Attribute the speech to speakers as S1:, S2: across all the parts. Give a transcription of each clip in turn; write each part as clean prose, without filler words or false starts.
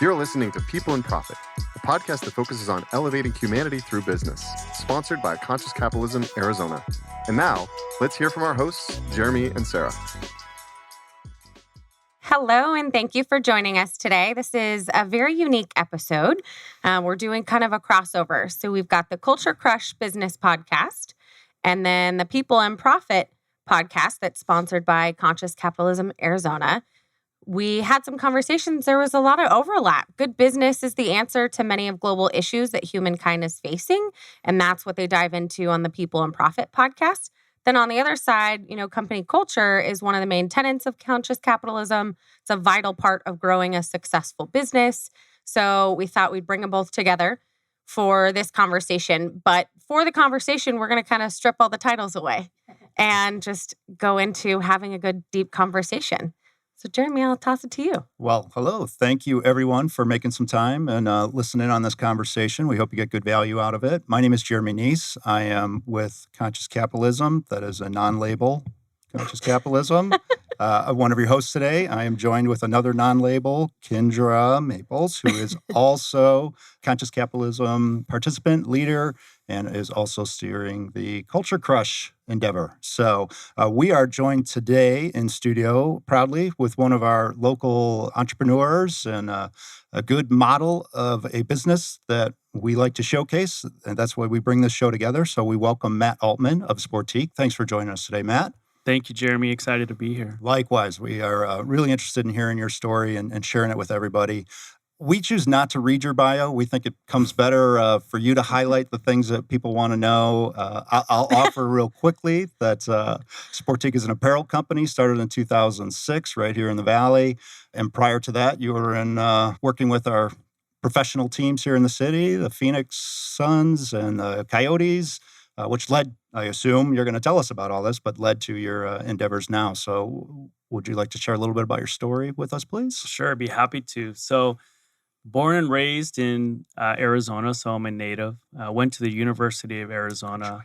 S1: You're listening to People and Profit, a podcast that focuses on elevating humanity through business, sponsored by Conscious Capitalism Arizona. And now, let's hear from our hosts, Jeremy and Sarah.
S2: Hello, and thank you for joining us today. This is a very unique episode. We're doing kind of a crossover. So we've got the Culture Crush Business Podcast, and then the People and Profit Podcast that's sponsored by Conscious Capitalism Arizona. We had some conversations. There was a lot of overlap. Good business is the answer to many of global issues that humankind is facing, and that's what they dive into on the People and Profit Podcast. Then on the other side, company culture is one of the main tenets of conscious capitalism. It's a vital part of growing a successful business. So we thought we'd bring them both together for this conversation. But for the conversation, we're going to kind of strip all the titles away and just go into having a good, deep conversation. So Jeremy, I'll toss it to you.
S3: Well, hello. Thank you, everyone, for making some time and listening on this conversation. We hope you get good value out of it. My name is Jeremy Neese. I am with Conscious Capitalism. That is a non-label Conscious Capitalism. One of your hosts today. I am joined with another non-label, Kendra Maples, who is also Conscious Capitalism participant, leader, and is also steering the Culture Crush endeavor. So we are joined today in studio proudly with one of our local entrepreneurs and a good model of a business that we like to showcase, and that's why we bring this show together. So we welcome Matt Altman of Sportiqe. Thanks for joining us today, Matt.
S4: Thank you, Jeremy. Excited to be here.
S3: Likewise, we are really interested in hearing your story and sharing it with everybody. We choose not to read your bio. We think it comes better for you to highlight the things that people want to know. I'll offer real quickly that Sportiqe is an apparel company started in 2006 right here in the Valley. And prior to that, you were working with our professional teams here in the city, the Phoenix Suns and the Coyotes, which led, I assume you're going to tell us about all this, but led to your endeavors now. So would you like to share a little bit about your story with us, please?
S4: Sure, I'd be happy to. So born and raised in Arizona, so I'm a native. Went to the University of Arizona,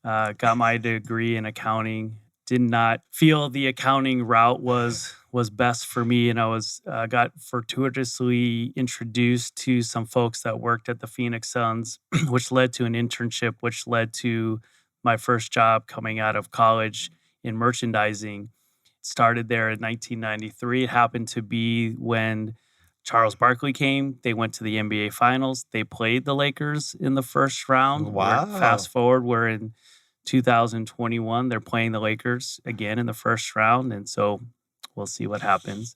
S4: got my degree in accounting. Did not feel the accounting route was best for me, and I got fortuitously introduced to some folks that worked at the Phoenix Suns, which led to an internship, which led to my first job coming out of college in merchandising. Started there in 1993. It happened to be when Charles Barkley came. They went to the NBA Finals. They played the Lakers in the first round.
S3: Wow.
S4: Fast forward, we're in 2021. They're playing the Lakers again in the first round. And so we'll see what happens.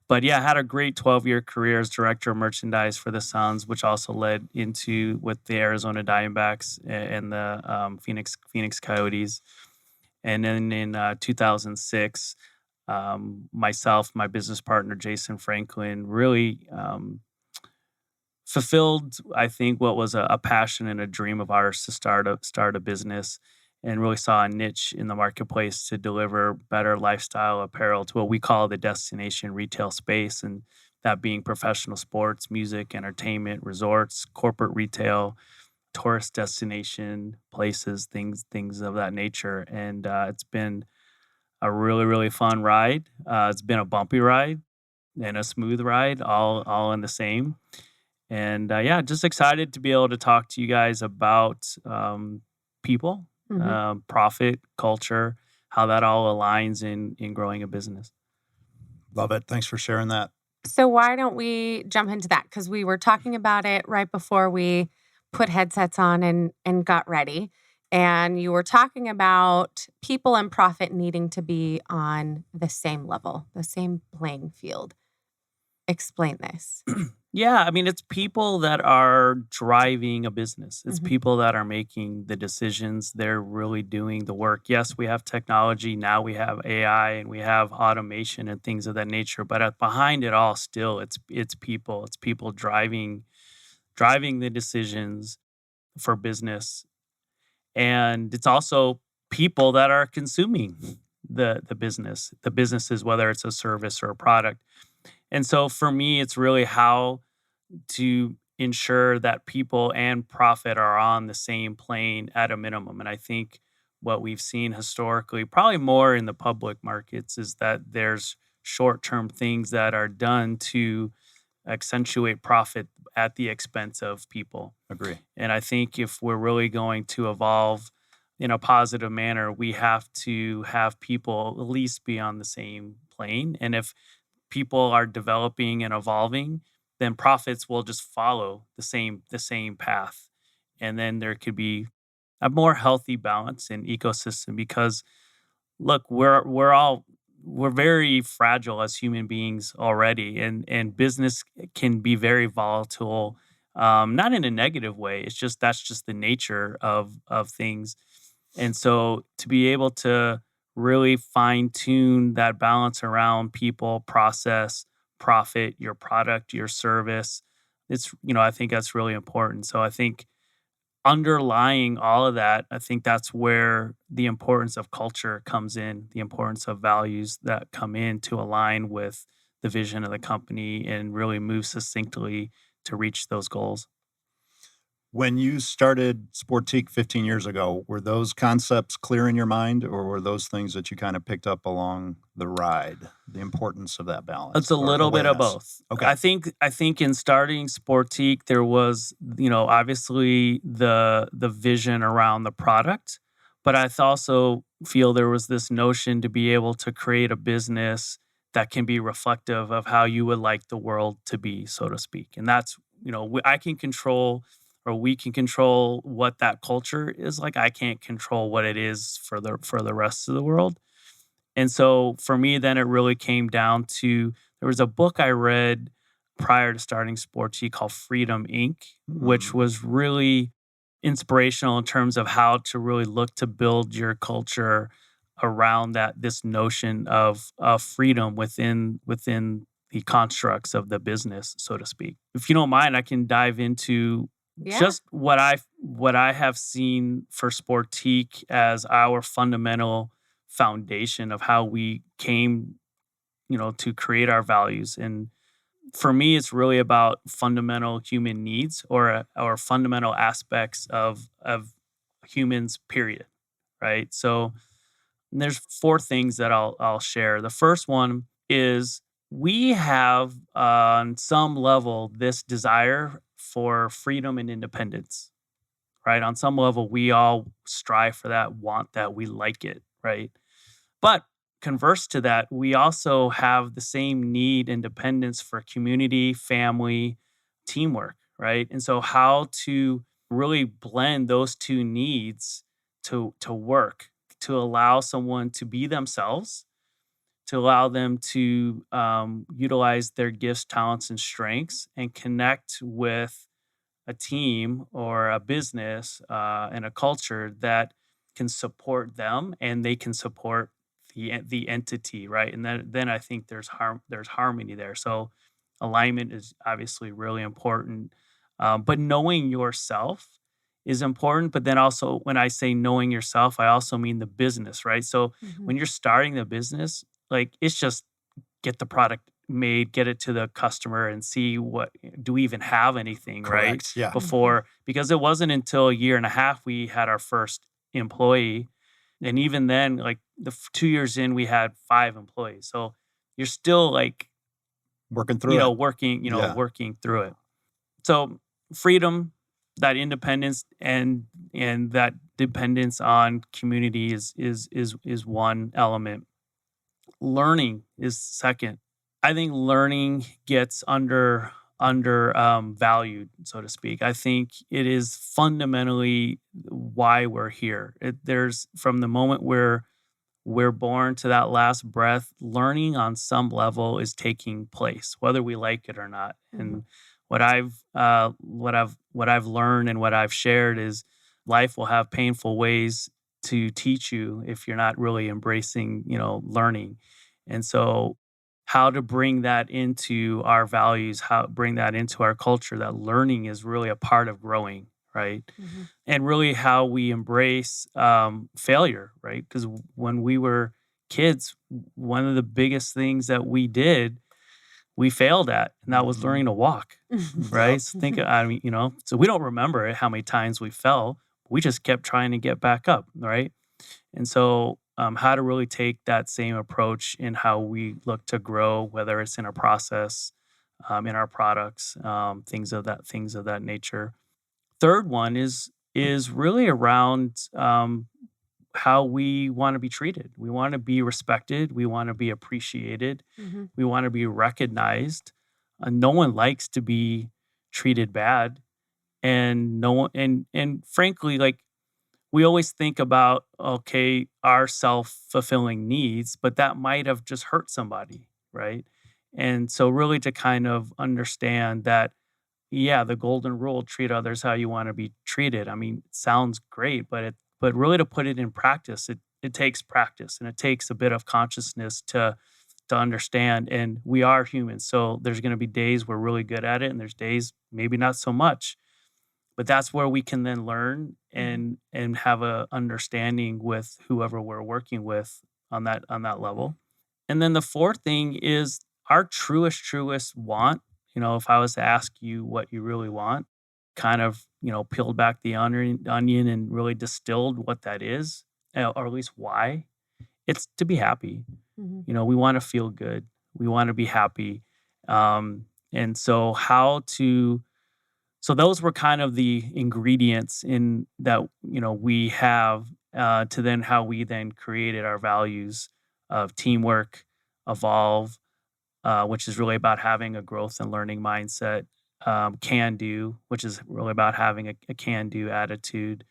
S4: But yeah, I had a great 12-year career as director of merchandise for the Suns, which also led into with the Arizona Diamondbacks and the Phoenix Coyotes. And then in 2006, myself, my business partner, Jason Franklin, really fulfilled, I think, what was a passion and a dream of ours to start a business, and really saw a niche in the marketplace to deliver better lifestyle apparel to what we call the destination retail space, and that being professional sports, music, entertainment, resorts, corporate retail, tourist destination places, things of that nature. And it's been a really, really fun ride. It's been a bumpy ride and a smooth ride, all in the same. And just excited to be able to talk to you guys about people, profit, culture, how that all aligns in growing a business.
S3: Love it. Thanks for sharing that.
S2: So why don't we jump into that? Because we were talking about it right before we put headsets on and got ready. And you were talking about people and profit needing to be on the same level, the same playing field. Explain this.
S4: Yeah, I mean, it's people that are driving a business. It's people that are making the decisions. They're really doing the work. Yes, we have technology. Now we have AI and we have automation and things of that nature. But behind it all, still, it's people. It's people driving the decisions for business. And it's also people that are consuming the businesses, whether it's a service or a product. And so for me, it's really how to ensure that people and profit are on the same plane at a minimum. And I think what we've seen historically, probably more in the public markets, is that there's short-term things that are done to accentuate profit at the expense of people.
S3: Agree.
S4: And I think if we're really going to evolve in a positive manner, we have to have people at least be on the same plane. And if people are developing and evolving, then profits will just follow the same path. And then there could be a more healthy balance in ecosystem because look, we're very fragile as human beings already, and business can be very volatile, not in a negative way. It's just that's just the nature of things, and so to be able to really fine tune that balance around people, process, profit, your product, your service, I think that's really important. So I think underlying all of that, I think that's where the importance of culture comes in, the importance of values that come in to align with the vision of the company and really move succinctly to reach those goals.
S3: When you started Sportiqe 15 years ago, were those concepts clear in your mind, or were those things that you kind of picked up along the ride? The importance of that balance.
S4: It's a
S3: or
S4: little bit of
S3: awareness?
S4: both.
S3: Okay.
S4: I think in starting Sportiqe, there was, obviously the vision around the product, but I also feel there was this notion to be able to create a business that can be reflective of how you would like the world to be, so to speak. And that's, I can control or we can control what that culture is like. I can't control what it is for the rest of the world. And so for me, then it really came down to there was a book I read prior to starting Sportiqe called Freedom Inc., which was really inspirational in terms of how to really look to build your culture around this notion of freedom within the constructs of the business, so to speak. If you don't mind, I can dive into just what I have seen for Sportiqe as our fundamental foundation of how we came, to create our values. And for me, it's really about fundamental human needs or fundamental aspects of humans. Period. Right. So there's 4 things that I'll share. The first one is we have on some level this desire for freedom and independence. Right. On some level, we all strive for that, want that, we like it. Right. But converse to that, we also have the same need and dependence for community, family, teamwork, right? And so how to really blend those 2 needs to work, to allow someone to be themselves, to allow them to utilize their gifts, talents, and strengths and connect with a team or a business and a culture that can support them and they can support the entity, right? And then I think there's harmony there. So alignment is obviously really important, but knowing yourself is important. But then also when I say knowing yourself, I also mean the business, right? So when you're starting the business, like it's just get the product made, get it to the customer and see what do we even have anything, right?
S3: Correct. Yeah.
S4: Before, because it wasn't until a year and a half we had our first employee. And even then, like 2 years in, we had 5 employees. So you're still like,
S3: Working through it.
S4: Yeah. Working through it. So freedom, that independence and that dependence on community is one element. Learning is second. I think learning gets under valued, so to speak. I think it is fundamentally why we're here. There's from the moment we're born to that last breath, learning on some level is taking place, whether we like it or not. And what I've learned and what I've shared is life will have painful ways to teach you if you're not really embracing, learning. And so how to bring that into our values, how bring that into our culture, that learning is really a part of growing, right? And really how we embrace failure, right? Because when we were kids, one of the biggest things that we did, we failed at, and that was learning to walk, right? So so we don't remember how many times we fell. We just kept trying to get back up, right? And so how to really take that same approach in how we look to grow, whether it's in a process, in our products, things of that nature. Third one is really around how we want to be treated. We want to be respected. We want to be appreciated.
S2: Hmm.
S4: We want to be recognized. No one likes to be treated bad, and no one, and frankly, like, we always think about, okay, our self-fulfilling needs, but that might have just hurt somebody, right? And so really to kind of understand that, yeah, the golden rule, treat others how you want to be treated. I mean, it sounds great, but really to put it in practice, it takes practice, and it takes a bit of consciousness to understand. And we are humans. So there's going to be days we're really good at it, and there's days maybe not so much. But that's where we can then learn and have a understanding with whoever we're working with on that level. And then the fourth thing is our truest want. If I was to ask you what you really want, kind of, peeled back the onion and really distilled what that is, or at least why, it's to be happy.
S2: Hmm.
S4: We want to feel good. We want to be happy. And so so those were kind of the ingredients in that, we have, to then how we then created our values of teamwork, evolve, which is really about having a growth and learning mindset, can do, which is really about having a can do attitude,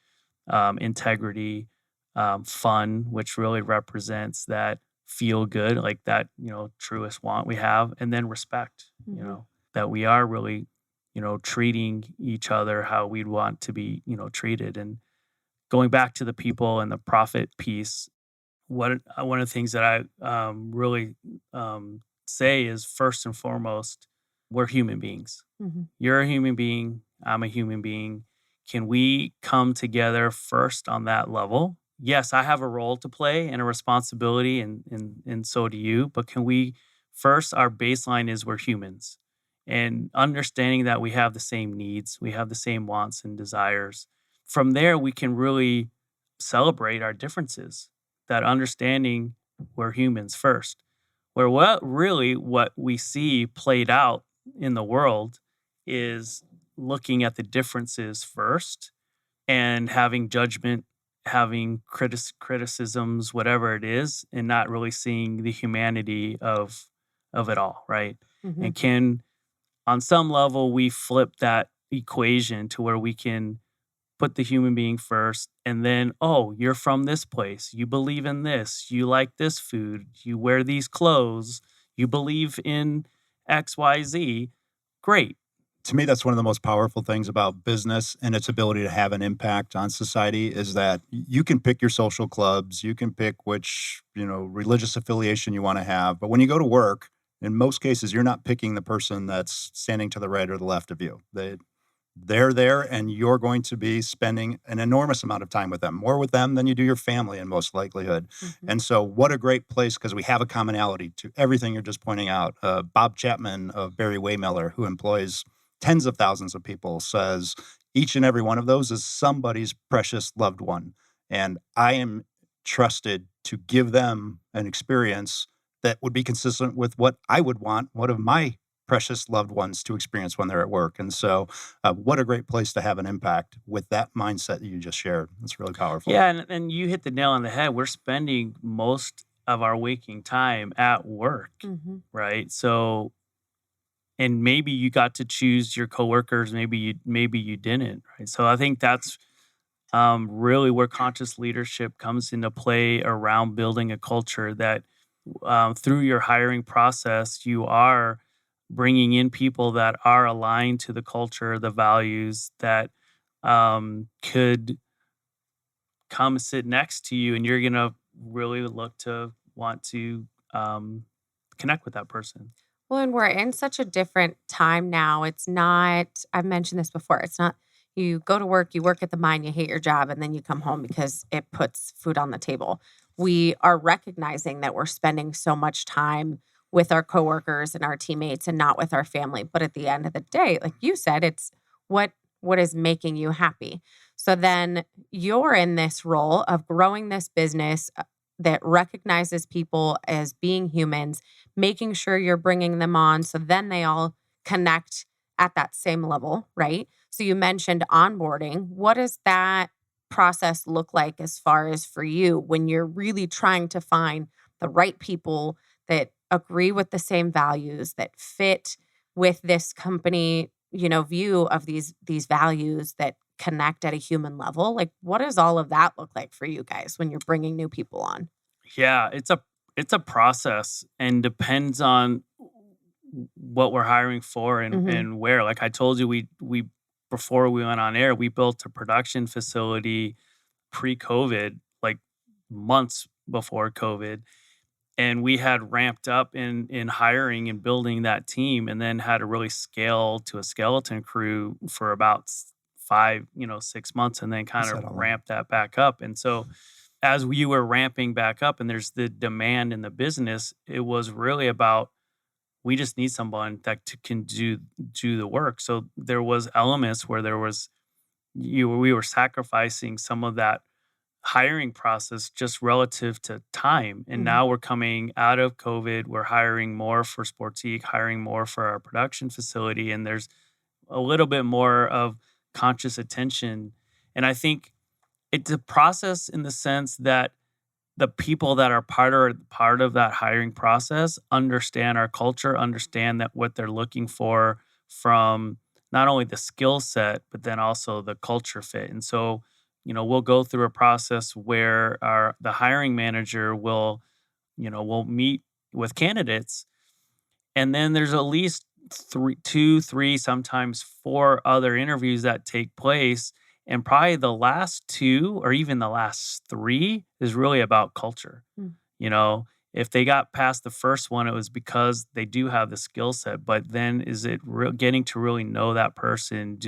S4: integrity, fun, which really represents that feel good, like that, truest want we have, and then respect,
S2: Hmm.
S4: that we are really, treating each other how we'd want to be, treated. And going back to the people and the profit piece, one of the things that I really say is, first and foremost, we're human beings.
S2: Hmm.
S4: You're a human being. I'm a human being. Can we come together first on that level? Yes, I have a role to play and a responsibility, and so do you. But can we first? Our baseline is we're humans, and understanding that we have the same needs, we have the same wants and desires. From there, we can really celebrate our differences. That understanding we're humans first. Where what we see played out in the world is looking at the differences first and having judgment, having criticisms, whatever it is, and not really seeing the humanity of it all, right?
S2: Hmm.
S4: And can, on some level, we flip that equation to where we can put the human being first, and then, oh, you're from this place, you believe in this, you like this food, you wear these clothes, you believe in XYZ. Great.
S3: To me, that's one of the most powerful things about business and its ability to have an impact on society is that you can pick your social clubs, you can pick which, religious affiliation you want to have. But when you go to work, in most cases, you're not picking the person that's standing to the right or the left of you. They're there, and you're going to be spending an enormous amount of time with them, more with them than you do your family in most likelihood.
S2: Hmm.
S3: And so what a great place, because we have a commonality to everything you're just pointing out. Bob Chapman of Barry Waymiller, who employs tens of thousands of people, says each and every one of those is somebody's precious loved one. And I am trusted to give them an experience that would be consistent with what I would want one of my precious loved ones to experience when they're at work. And so what a great place to have an impact with that mindset that you just shared. It's really powerful.
S4: Yeah, and you hit the nail on the head. We're spending most of our waking time at work,
S2: Hmm.
S4: right? So, and maybe you got to choose your coworkers, maybe you didn't, right? So I think that's really where conscious leadership comes into play around building a culture that, through your hiring process, you are bringing in people that are aligned to the culture, the values that could come sit next to you, and you're gonna really look to want to connect with that person.
S2: Well, and we're in such a different time now. It's not, I've mentioned this before, it's not you go to work, you work at the mine, you hate your job, and then you come home because it puts food on the table. We are recognizing that we're spending so much time with our coworkers and our teammates and not with our family. But at the end of the day, like you said, it's what what is making you happy. So then you're in this role of growing this business that recognizes people as being humans, making sure you're bringing them on so then they all connect at that same level, right? So you mentioned onboarding. What does that process look like as far as for you when you're really trying to find the right people that agree with the same values, that fit with this company, view of these values that connect at a human level? Like, what does all of that look like for you guys when you're bringing new people on?
S4: Yeah, it's a process and depends on what we're hiring for and
S2: Mhm.
S4: and where. Like I told you, we before we went on air, we built a production facility pre-COVID, like months before COVID, and we had ramped up in hiring and building that team, and then had to really scale to a skeleton crew for about 6 months, and then kind
S3: What's
S4: of
S3: that all?
S4: ramp that back up. And so as we were ramping back up and there's the demand in the business, it was really about we just need someone that can do the work. So there was elements where there was we were sacrificing some of that hiring process just relative to time. And
S2: Mhm.
S4: now we're coming out of COVID. We're hiring more for Sportiqe, hiring more for our production facility, and there's a little bit more of conscious attention. And I think it's a process in the sense that the people that are part of that hiring process understand our culture, understand that what they're looking for from not only the skill set, but then also the culture fit. And so, we'll go through a process where the hiring manager will meet with candidates, and then there's at least two, three, sometimes four other interviews that take place. And probably the last two or even the last three is really about culture.
S2: Mm.
S4: You know, if they got past the first one, it was because they do have the skill set. But then is it getting to really know that person?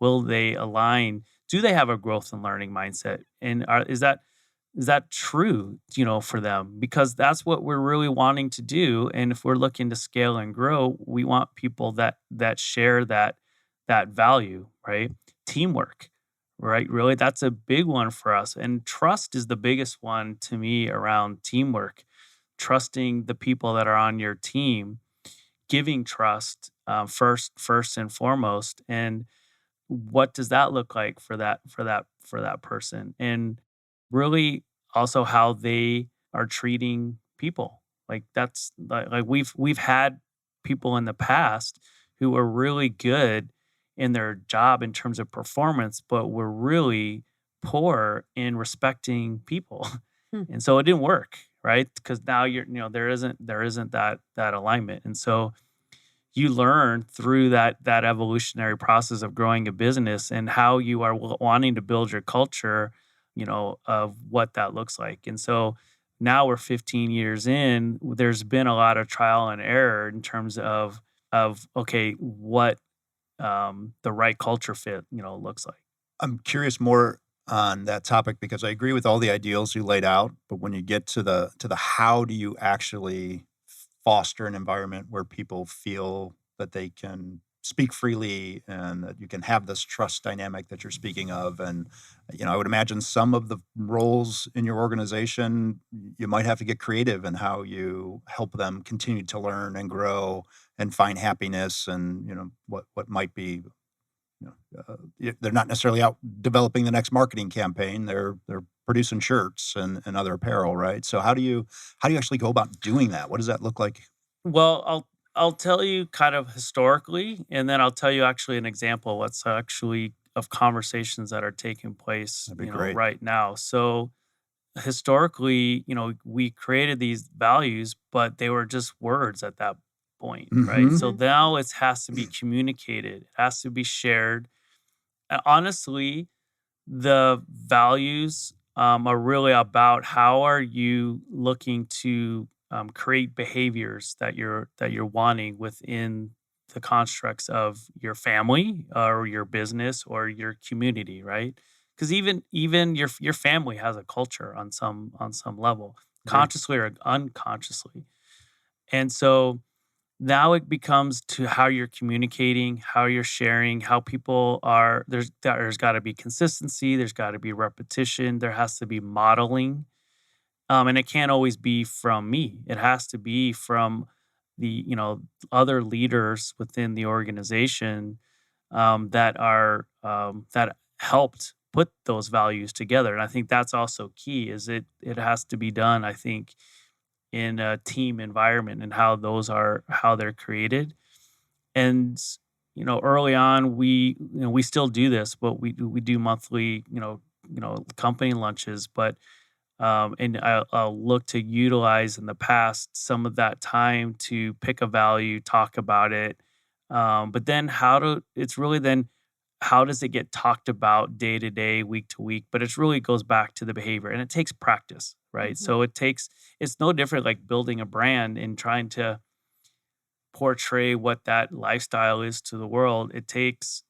S4: Will they align? Do they have a growth and learning mindset? And is that true, for them? Because that's what we're really wanting to do. And if we're looking to scale and grow, we want people that share that value, right? Teamwork, right? Really, that's a big one for us. And trust is the biggest one to me around teamwork. Trusting the people that are on your team, giving trust first and foremost. And what does that look like for that person? And really also how they are treating people. Like that's like we've had people in the past who were really good in their job in terms of performance, but were really poor in respecting people.
S2: Hmm.
S4: And so it didn't work, right? Because now there isn't that alignment. And so you learn through that evolutionary process of growing a business and how you are wanting to build your culture, of what that looks like. And so now we're 15 years in, there's been a lot of trial and error in terms of okay, what the right culture fit, looks like.
S3: I'm curious more on that topic because I agree with all the ideals you laid out, but when you get to the how do you actually foster an environment where people feel that they can speak freely and that you can have this trust dynamic that you're speaking of. And I would imagine some of the roles in your organization you might have to get creative in how you help them continue to learn and grow and find happiness. And what might be they're not necessarily out developing the next marketing campaign. They're producing shirts and other apparel, right? So how do you actually go about doing that? What does that look like?
S4: Well, I'll tell you kind of historically, and then I'll tell you actually an example what's actually of conversations that are taking place,
S3: That'd be great.
S4: right now. So historically, we created these values, but they were just words at that point, right?
S3: Mm-hmm.
S4: So
S2: Mhm.
S4: now it has to be communicated, it has to be shared. And honestly, the values are really about how are you looking to create behaviors that you're wanting within the constructs of your family or your business or your community, right? Because even your family has a culture on some level,
S3: Agreed.
S4: consciously or unconsciously. And so now it becomes to how you're communicating, how you're sharing, how people are. There's got to be consistency. There's got to be repetition. There has to be modeling, and it can't always be from me. It has to be from the other leaders within the organization that helped put those values together. And I think that's also key. Is it has to be done, I think, in a team environment, and how they're created. And early on, we still do this, but we do monthly company lunches. But and I'll look to utilize in the past some of that time to pick a value, talk about it. But then it's really then how does it get talked about day to day, week to week? But it really goes back to the behavior, and it takes practice, right?
S2: Mhm.
S4: So it's no different like building a brand and trying to portray what that lifestyle is to the world. It takes,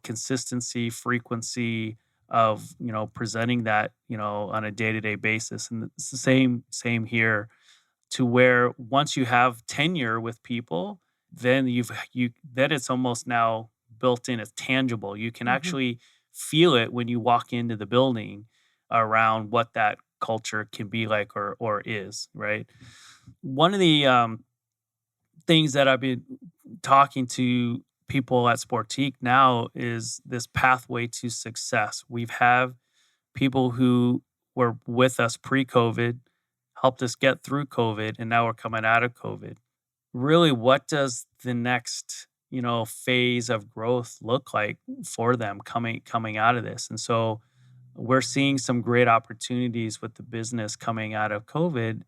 S4: consistency, frequency of, presenting that, on a day-to-day basis. And it's the same here, to where once you have tenure with people, then then it's almost now built in, it's tangible. You can
S2: Mhm.
S4: actually feel it when you walk into the building around what that culture can be like, or is, right? One of the things that I've been talking to people at Sportiqe now is this pathway to success. We've have people who were with us pre-COVID, helped us get through COVID, and now we're coming out of COVID. Really, what does the next, phase of growth look like for them coming out of this? And so we're seeing some great opportunities with the business coming out of COVID.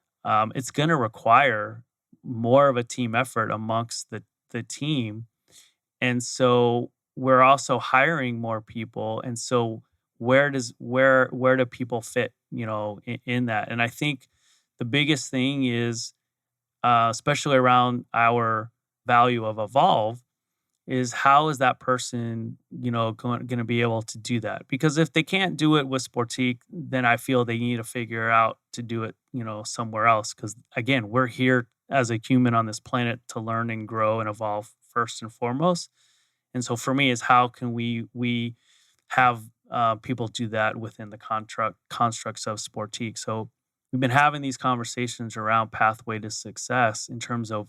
S4: It's going to require more of a team effort amongst the team, and so we're also hiring more people. And so where do people fit, in that? And I think the biggest thing is, especially around our value of evolve, is how is that person, going to be able to do that? Because if they can't do it with Sportiqe, then I feel they need to figure out to do it, somewhere else. Because again, we're here as a human on this planet to learn and grow and evolve first and foremost. And so for me, is how can we have people do that within the constructs of Sportiqe? So we've been having these conversations around pathway to success in terms of,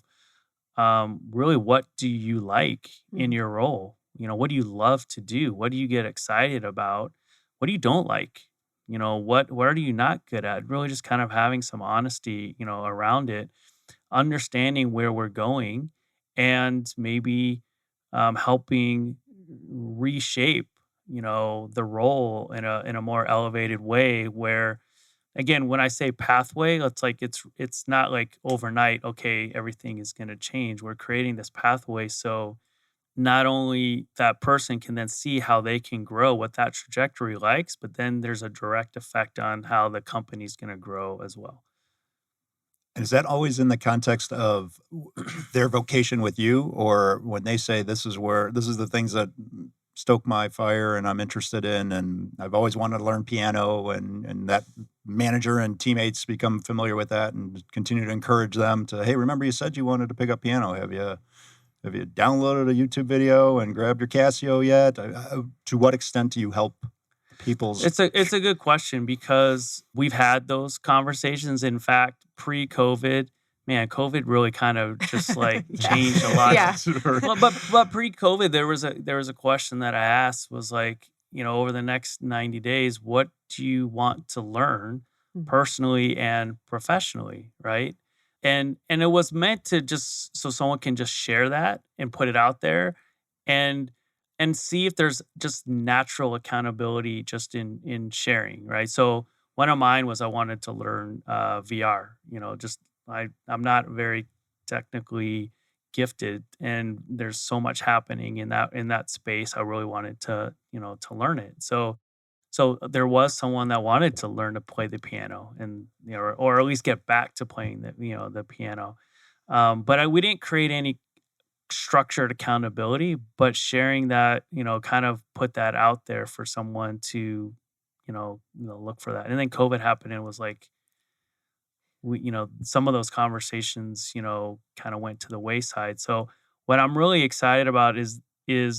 S4: really, what do you like in
S2: Mhm.
S4: your role? What do you love to do? What do you get excited about? What do you don't like? What are you not good at? Really just kind of having some honesty, around it, understanding where we're going, and maybe helping reshape, the role in a more elevated way, where again, when I say pathway, it's like it's not like overnight, okay, everything is going to change. We're creating this pathway so not only that person can then see how they can grow, what that trajectory likes, but then there's a direct effect on how the company's going to grow as well.
S3: And is that always in the context of their vocation with you, or when they say this is the things that stoke my fire and I'm interested in, and I've always wanted to learn piano, and that manager and teammates become familiar with that and continue to encourage them to, hey, remember you said you wanted to pick up piano? Have you downloaded a YouTube video and grabbed your Casio yet? To what extent do you help people's?
S4: It's a good question, because we've had those conversations. In fact, pre-COVID, man, COVID really kind of just like
S2: Yeah.
S4: changed a lot.
S2: Yeah.
S4: Well, but pre-COVID, there was a question that I asked, was like, over the next 90 days, what do you want to learn
S2: Mhm.
S4: personally and professionally, right? And it was meant to just so someone can just share that and put it out there, and see if there's just natural accountability just in sharing, right? So one of mine was I wanted to learn VR. Just I'm not very technically gifted, and there's so much happening in that space. I really wanted to learn it. So there was someone that wanted to learn to play the piano, and or at least get back to playing the piano. But we didn't create any structured accountability, but sharing that, kind of put that out there for someone to, look for that. And then COVID happened, and it was like, some of those conversations, kind of went to the wayside. So what I'm really excited about is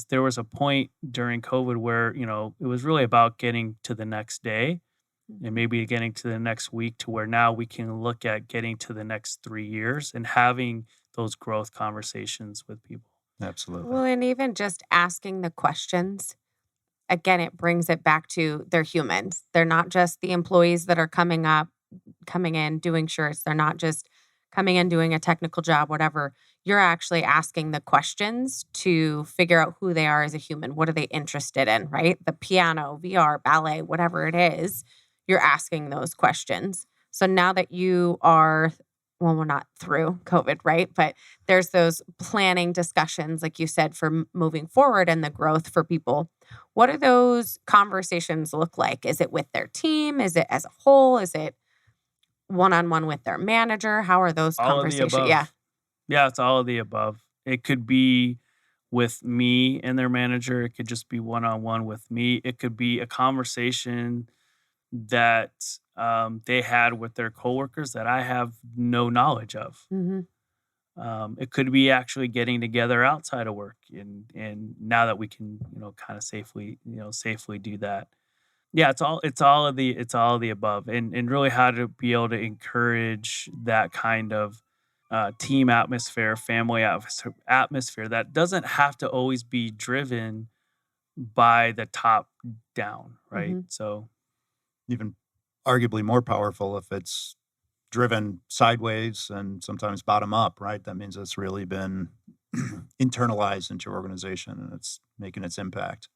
S4: there was a point during COVID where, it was really about getting to the next day, and
S2: Mhm.
S4: maybe getting to the next week, to where now we can look at getting to the next 3 years and having those growth conversations with people.
S3: Absolutely.
S2: Well, and even just asking the questions, again, it brings it back to they're humans. They're not just the employees that are coming in, doing shirts. They're not just coming in, doing a technical job, whatever. You're actually asking the questions to figure out who they are as a human. What are they interested in, right? The piano, VR, ballet, whatever it is, you're asking those questions. So now that you are, well, we're not through COVID, right? But there's those planning discussions, like you said, for moving forward and the growth for people. What do those conversations look like? Is it with their team? Is it as a whole? Is it one-on-one with their manager? How are those
S4: All of the
S2: conversations? Yeah.
S4: above. Yeah, it's all of the above. It could be with me and their manager. It could just be one-on-one with me. It could be a conversation that they had with their coworkers that I have no knowledge of.
S2: Mhm.
S4: It could be actually getting together outside of work, and now that we can, kind of safely do that. Yeah, it's all of the above, and really how to be able to encourage that kind of team atmosphere, family atmosphere that doesn't have to always be driven by the top down, right?
S2: Mhm.
S4: So
S3: Even arguably more powerful if it's driven sideways and sometimes bottom up, right? That means it's really been internalized into your organization and it's making its impact.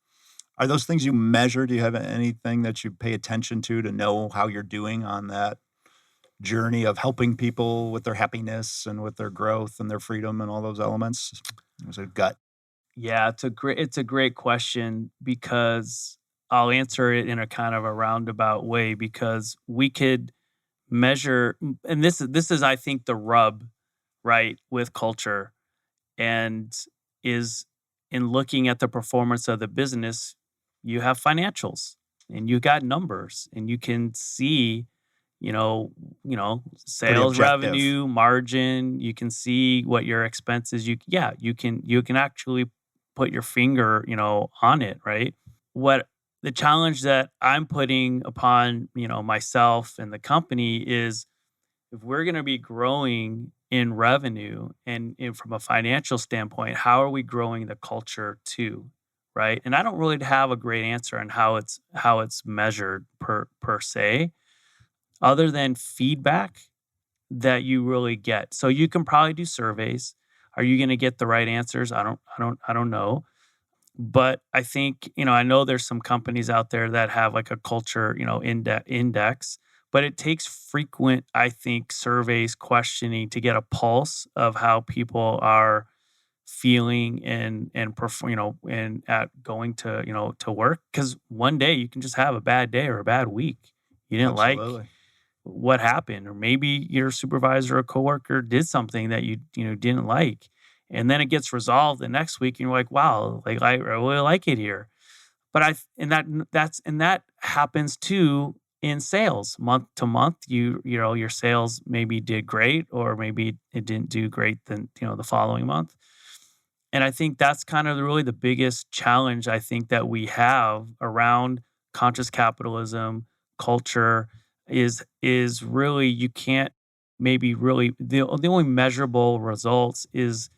S3: Are those things you measure? Do you have anything that you pay attention to know how you're doing on that journey of helping people with their happiness and with their growth and their freedom and all those elements? Was it gut?
S4: yeah, it's a great question because I'll answer it in a kind of a roundabout way because we could measure, and this is I think the rub, right, with culture, and is in looking at the performance of the business, you have financials and you got numbers and you can see, you know,
S3: Pretty
S4: sales
S3: objective.
S4: revenue, margin, you can see what your expenses, you can actually put your finger, on it, right? What the challenge that I'm putting upon, myself and the company is if we're going to be growing in revenue and from a financial standpoint, how are we growing the culture too? Right. And I don't really have a great answer on how it's measured per se, other than feedback that you really get. So you can probably do surveys. Are you going to get the right answers? I don't know. But I think, I know there's some companies out there that have like a culture, index, but it takes frequent, I think, surveys, questioning to get a pulse of how people are feeling and perform, and at going to work. Because one day you can just have a bad day or a bad week. You didn't like
S3: Absolutely.
S4: what happened, or maybe your supervisor or coworker did something that you didn't like, and then it gets resolved the next week, and you're like, wow, like I really like it here. But that happens too in sales month to month. Your sales maybe did great, or maybe it didn't do great then the following month. And I think that's kind of really the biggest challenge I think that we have around conscious capitalism culture is really you can't maybe really the only measurable results is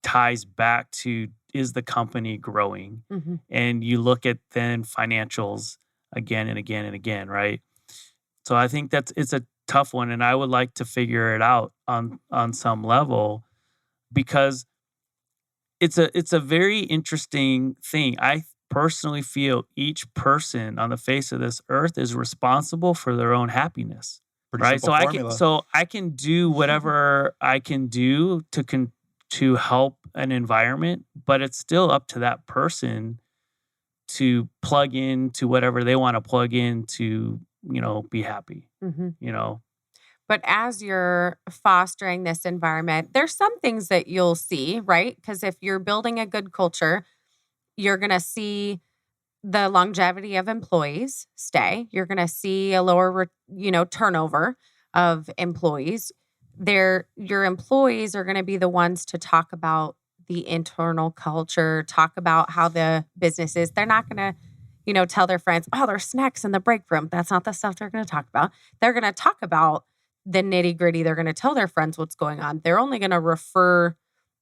S4: ties back to is the company growing,
S2: Mhm.
S4: and you look at then financials again and again and again, right? So I think it's a tough one, and I would like to figure it out on some level because it's a very interesting thing. I personally feel each person on the face of this earth is responsible for their own happiness,
S3: Pretty
S4: right?
S3: simple
S4: So
S3: formula.
S4: I can do whatever I can do to help an environment, but it's still up to that person to plug into whatever they want to plug in to, be happy,
S2: Mhm.
S4: you know.
S2: But as you're fostering this environment, there's some things that you'll see, right? Because if you're building a good culture, you're going to see the longevity of employees stay. You're going to see a lower, turnover of employees. Your employees are going to be the ones to talk about the internal culture, talk about how the business is. They're not going to, tell their friends, oh, there's snacks in the break room. That's not the stuff they're going to talk about. They're going to talk about the nitty gritty. They're going to tell their friends what's going on. They're only going to refer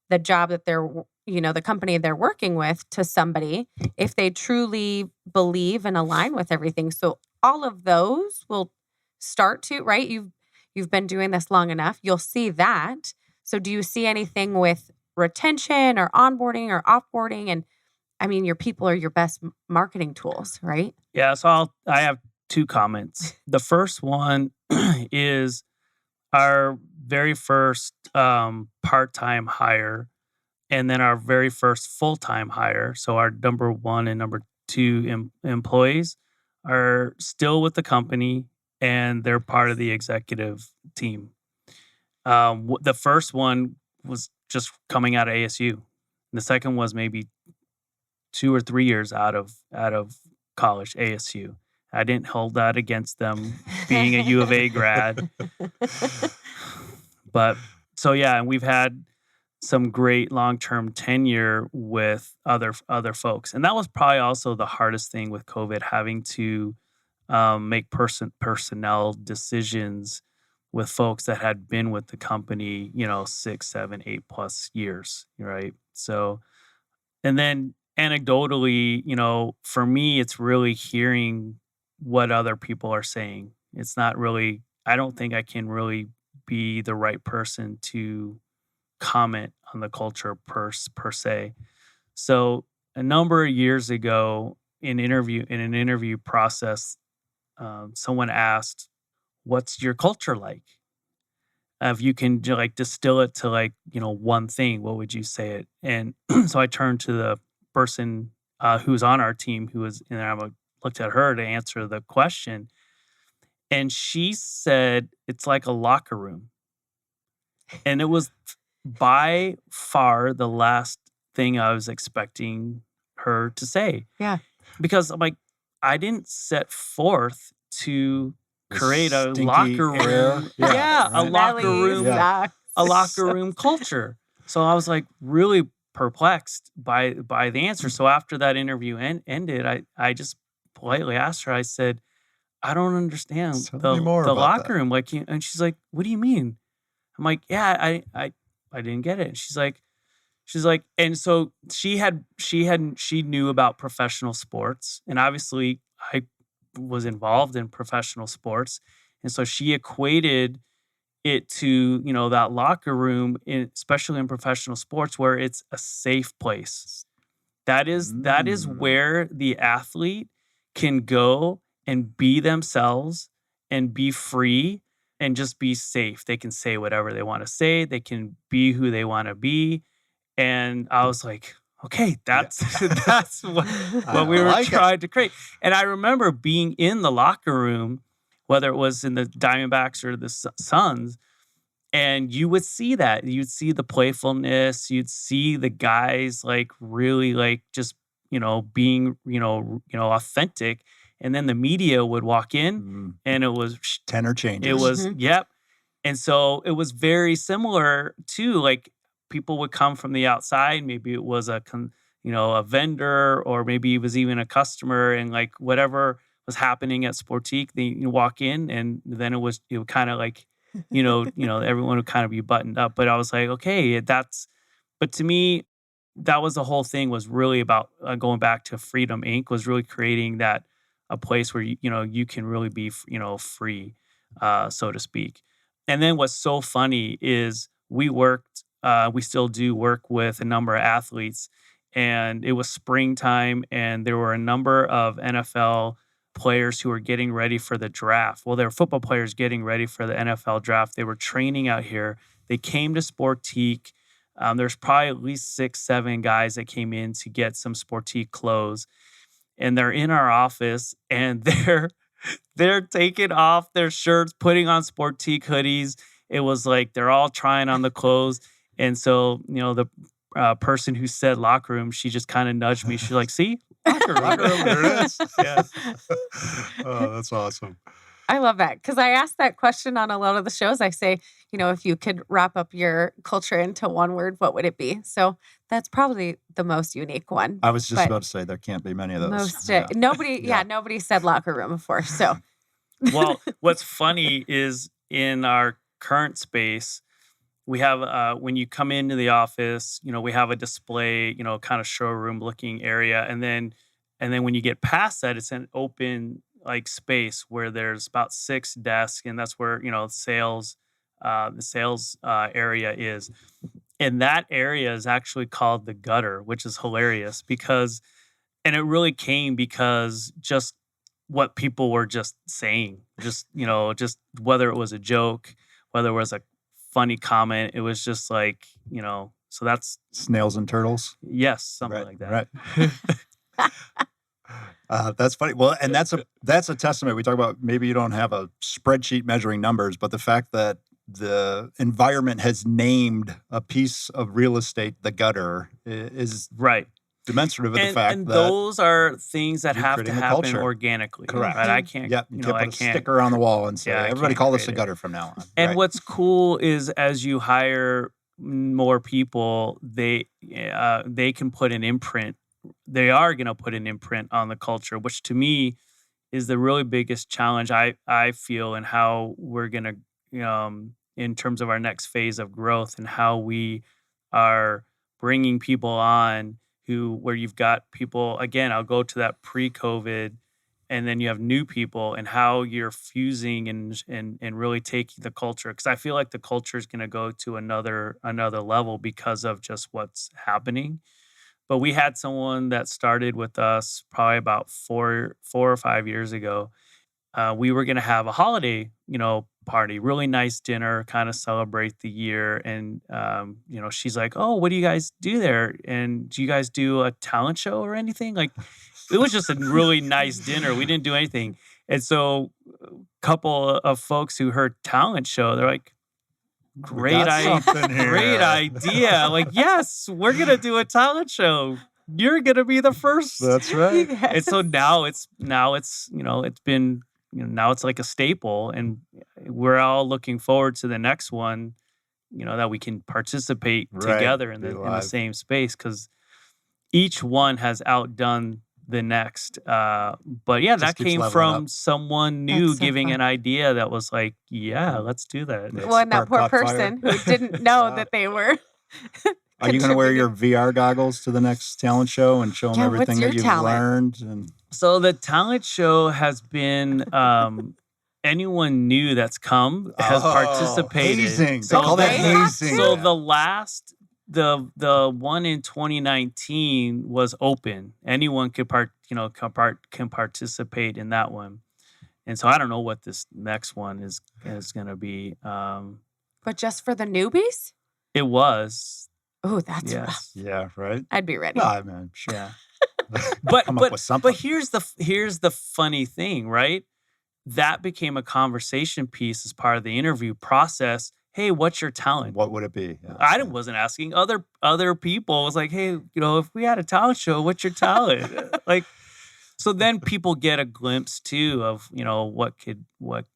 S2: the job that the company they're working with to somebody if they truly believe and align with everything. So all of those will start to, right? You've been doing this long enough. You'll see that. So do you see anything with retention or onboarding or offboarding? And I mean, your people are your best marketing tools, right?
S4: Yeah, so I have two comments. The first one is our very first part-time hire, and then our very first full-time hire. So our number one and number two employees are still with the company, and they're part of the executive team. The first one was just coming out of ASU. And the second was maybe 2 or 3 years out of college, ASU. I didn't hold that against them being a U of A grad. But so yeah, and we've had some great long-term tenure with other folks. And that was probably also the hardest thing with COVID, having to make personnel decisions with folks that had been with the company, 6, 7, 8+ years, right? So, and then anecdotally, for me, it's really hearing what other people are saying. It's not really, I don't think I can really be the right person to comment on the culture per se. So a number of years ago in an interview process, someone asked, "What's your culture like?" If you can distill it to one thing, what would you say it? And so I turned to the person who's on our team, and I looked at her to answer the question, and she said it's like a locker room, and it was by far the last thing I was expecting her to say.
S2: Yeah,
S4: because I'm like, I didn't set forth to create a
S3: Stinky
S4: locker
S3: air.
S4: room.
S3: Yeah,
S4: Yeah, a
S3: right.
S4: locker
S2: Smelly
S4: room.
S3: Yeah.
S2: socks.
S4: A locker room culture. So I was like really perplexed by the answer. So after that interview ended, I just politely asked her. I said, "I don't understand
S3: Tell me more
S4: the
S3: about
S4: locker
S3: that.
S4: room." And she's like, "What do you mean?" I'm like, "Yeah, I didn't get it." And she's like, and so she knew about professional sports, and obviously I was involved in professional sports, and so she equated it to that locker room, especially in professional sports, where it's a safe place. That is where the athlete can go and be themselves and be free and just be safe. They can say whatever they want to say. They can be who they want to be. And I was like, okay, that's what we were trying to create. And I remember being in the locker room, whether it was in the Diamondbacks or the Suns, and you would see that. You'd see the playfulness. You'd see the guys really just being authentic. And then the media would walk in, and it was
S3: tenor changes.
S4: It was yep. And so it was very similar to people would come from the outside. Maybe it was a vendor, or maybe it was even a customer, and whatever was happening at Sportiqe, they walk in, and then it would kind of everyone would kind of be buttoned up. But I was like, okay, but to me, that was the whole thing, was really about going back to Freedom Inc. was really creating a place where you can really be free, so to speak. And then what's so funny is we still do work with a number of athletes, and it was springtime, and there were a number of NFL players who were getting ready for the draft. Well, they were football players getting ready for the NFL draft. They were training out here. They came to Sportiqe. There's probably at least 6, 7 guys that came in to get some Sportiqe clothes, and they're in our office, and they're taking off their shirts, putting on Sportiqe hoodies. It was like they're all trying on the clothes. And so, the person who said locker room, she just kind of nudged me. She's like, "See, locker room,
S3: there it is."
S4: Yeah.
S3: Oh, that's awesome.
S2: I love that, because I asked that question on a lot of the shows. I say, if you could wrap up your culture into one word, what would it be? So that's probably the most unique one.
S3: I was just about to say there can't be many of those.
S2: Nobody said locker room before. So,
S4: well, what's funny is in our current space, we have when you come into the office, we have a display, kind of showroom looking area, and then when you get past that, it's an open like space where there's about 6 desks, and that's where the sales area is. And that area is actually called the gutter, which is hilarious and it really came because just what people were just saying, just whether it was a joke, whether it was a funny comment, it was just like, so that's
S3: Snails and turtles.
S4: yes, something like that.
S3: Right. That's funny. Well, and that's a testament. We talk about maybe you don't have a spreadsheet measuring numbers, but the fact that the environment has named a piece of real estate the gutter is
S4: right.
S3: demonstrative of the fact
S4: and
S3: that
S4: those are things that
S3: you're
S4: have to
S3: creating the
S4: happen
S3: culture.
S4: organically.
S3: Correct.
S4: Right? I can't.
S3: Yeah, you can't put
S4: I
S3: a
S4: can't.
S3: sticker on the wall and say,
S4: I
S3: everybody
S4: can't
S3: call this
S4: create
S3: the
S4: it.
S3: gutter from now on.
S4: And
S3: Right.
S4: what's cool is as you hire more people, they can put an imprint. They are going to put an imprint on the culture, which to me is the really biggest challenge I feel, and how we're going to, in terms of our next phase of growth, and how we are bringing people on where you've got people, again, I'll go to that pre-COVID, and then you have new people, and how you're fusing and really taking the culture. Because I feel like the culture is going to go to another level because of just what's happening. But we had someone that started with us probably about 4 or 5 years ago. We were going to have a holiday, party, really nice dinner, kind of celebrate the year. And, she's like, "Oh, what do you guys do there? And do you guys do a talent show or anything?" Like, it was just a really nice dinner. We didn't do anything. And so a couple of folks who heard talent show, they're like, great idea. Like, yes, we're going to do a talent show. You're going to be the first.
S3: That's right.
S2: Yes.
S4: And so now it's it's been, now it's like a staple, and we're all looking forward to the next one, that we can participate
S3: Right.
S4: together in
S3: Be
S4: the
S3: live.
S4: same space, because each one has outdone the next. But yeah,
S3: Just
S4: that
S3: keeps
S4: came
S3: leveling
S4: from
S3: up.
S4: someone new
S2: That's so
S4: giving
S2: fun.
S4: an idea that was like, yeah, let's do that.
S3: Yeah.
S2: Well, and that
S3: Spark
S2: poor
S3: caught fire.
S2: person who didn't know
S3: Yeah.
S2: that they were.
S3: Are you going to wear your
S2: contributing.
S3: VR goggles to the next talent show and show them
S2: Yeah, what's
S3: everything
S2: your
S3: that you've
S2: talent?
S3: learned? And
S4: So the talent show has been anyone new that's come has participated.
S3: Hazing.
S4: So
S3: They call that
S2: they
S4: the-
S2: have
S3: hazing.
S4: So
S3: Yeah.
S4: the last the one in 2019 was open. Anyone could can participate in that one. And so I don't know what this next one is going to be.
S2: But just for the newbies?
S4: It was.
S2: Oh, that's rough.
S4: Yes.
S3: Yeah, right.
S2: I'd be ready.
S3: Well, I mean, sure.
S4: Yeah. But
S3: Come up with something.
S4: but here's the funny thing, right? That became a conversation piece as part of the interview process. Hey, what's your talent?
S3: What would it be? Yeah.
S4: I wasn't asking other people. It was like, hey, if we had a talent show, what's your talent? Like, so then people get a glimpse too of what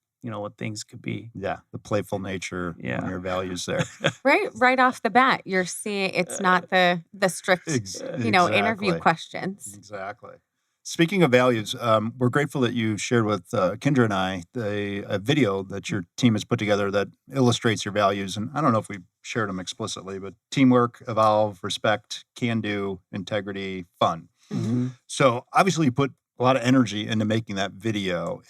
S4: things could be.
S3: Yeah, the playful nature,
S4: Yeah.
S3: one of your values there.
S2: Right off the bat, you're seeing it's not the strict, interview
S3: Exactly.
S2: questions.
S3: Exactly. Speaking of values, we're grateful that you shared with Kendra and I a video that your team has put together that illustrates your values. And I don't know if we shared them explicitly, but teamwork, evolve, respect, can do, integrity, fun.
S2: Mm-hmm.
S3: So obviously you put a lot of energy into making that video.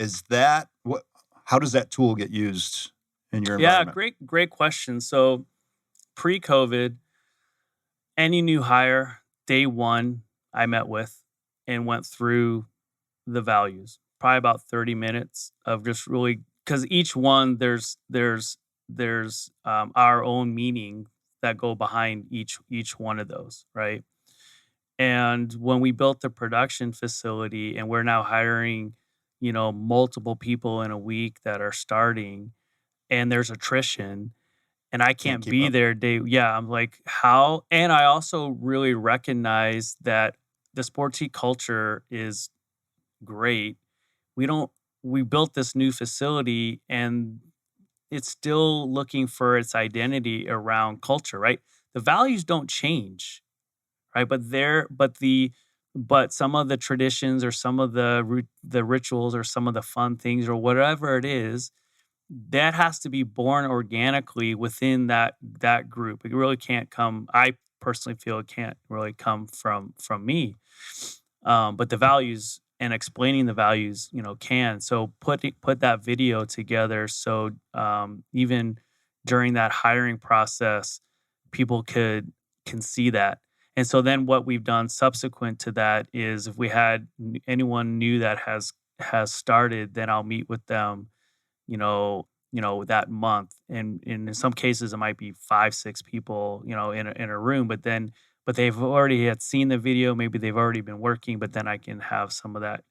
S3: How does that tool get used in your
S4: Yeah,
S3: environment?
S4: great question. So pre-COVID, any new hire, day one, I met with and went through the values. Probably about 30 minutes of just really, because each one there's our own meaning that go behind each one of those, right? And when we built the production facility, and we're now hiring, multiple people in a week that are starting, and there's attrition, and I can't
S3: keep
S4: be
S3: up.
S4: there I'm like, how? And I also really recognize that the Sportiqe culture is great. We built this new facility, and it's still looking for its identity around culture, right? The values don't change, right? But some of the traditions, or some of the rituals, or some of the fun things, or whatever it is, that has to be born organically within that group. It really can't come. I personally feel it can't really come from me, but the values and explaining the values, can. So put that video together. So even during that hiring process, people can see that. And so then what we've done subsequent to that is if we had anyone new that has started, then I'll meet with them, that month. And in some cases it might be 5, 6 people, in a room, but they've already had seen the video, maybe they've already been working, but then I can have some of that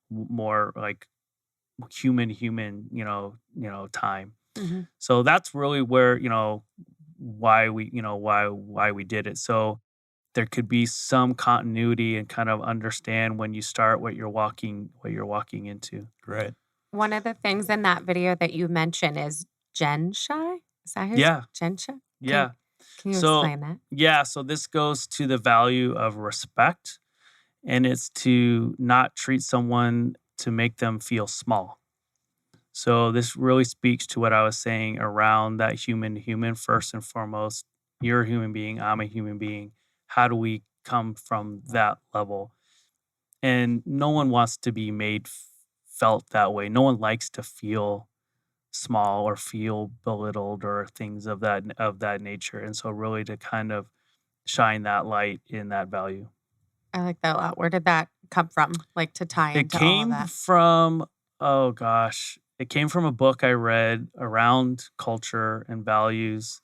S4: more like human, time.
S2: Hmm.
S4: So that's really where, why we did it. So there could be some continuity and kind of understand when you start what you're walking into.
S3: Great.
S2: One of the things in that video that you mentioned is Gen Shy. Is that his
S4: Yeah.
S2: Gen Shy?
S4: Yeah.
S2: Can you
S4: So
S2: explain that?
S4: yeah, so this goes to the value of respect, and it's to not treat someone to make them feel small. So this really speaks to what I was saying around that human to human first and foremost. You're a human being, I'm a human being. How do we come from that level? And no one wants to be felt that way. No one likes to feel small or feel belittled or things of that nature. And so really to kind of shine that light in that value.
S2: I like that a lot. Where did that come from? Like to tie
S4: It
S2: into all of
S4: came
S2: that?
S4: from, oh gosh, it came from a book I read around culture and values.